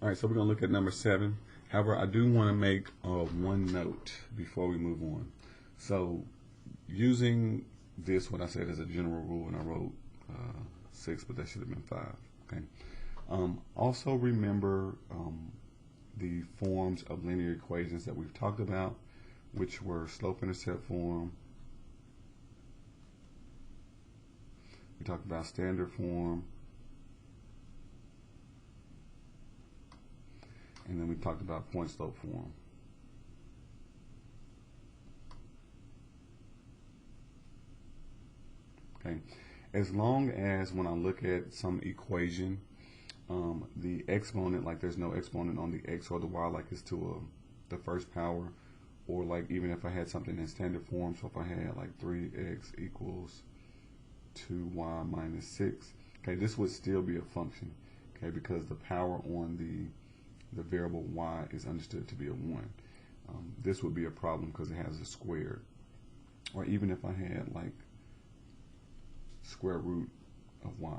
All right, so we're going to look at number 7. However, I do want to make one note before we move on. So using this, what I said as a general rule, and I wrote 6, but that should have been 5. Okay. Also remember the forms of linear equations that we've talked about, which were slope-intercept form. We talked about standard form. And then we talked about point slope form. Okay. As long as when I look at some equation, the exponent, like there's no exponent on the x or the y, like it's to the first power, or like even if I had something in standard form, so if I had like 3x equals 2y minus 6, okay, this would still be a function, okay, because the power on the variable y is understood to be a 1. This would be a problem because it has a square. Or even if I had like square root of y.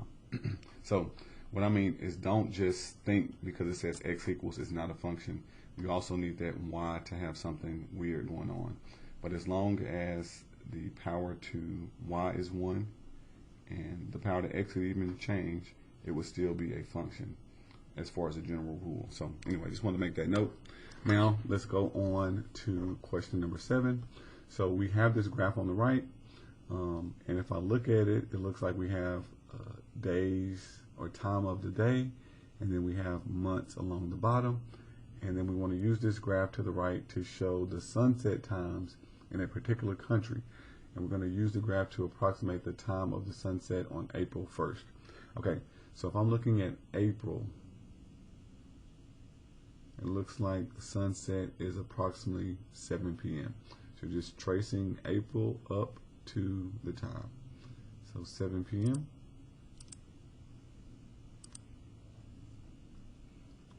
So what I mean is, don't just think because it says x equals is not a function. We also need that y to have something weird going on. But as long as the power to y is 1 and the power to x could even change, it would still be a function as far as a general rule. So anyway, just want to make that note. Now let's go on to question number 7. So we have this graph on the right, and if I look at it, it looks like we have days or time of the day, and then we have months along the bottom, and then we want to use this graph to the right to show the sunset times in a particular country, and we're going to use the graph to approximate the time of the sunset on April 1st. Okay, so if I'm looking at April, it looks like the sunset is approximately 7 p.m. So just tracing April up to the time. So 7 p.m.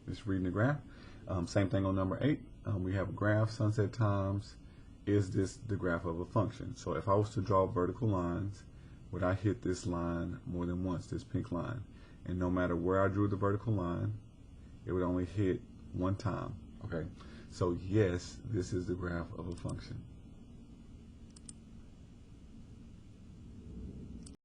Just reading the graph. Same thing on number 8. We have a graph, sunset times. Is this the graph of a function? So if I was to draw vertical lines, would I hit this line more than once, this pink line? And no matter where I drew the vertical line, it would only hit one time. Okay, so yes, this is the graph of a function.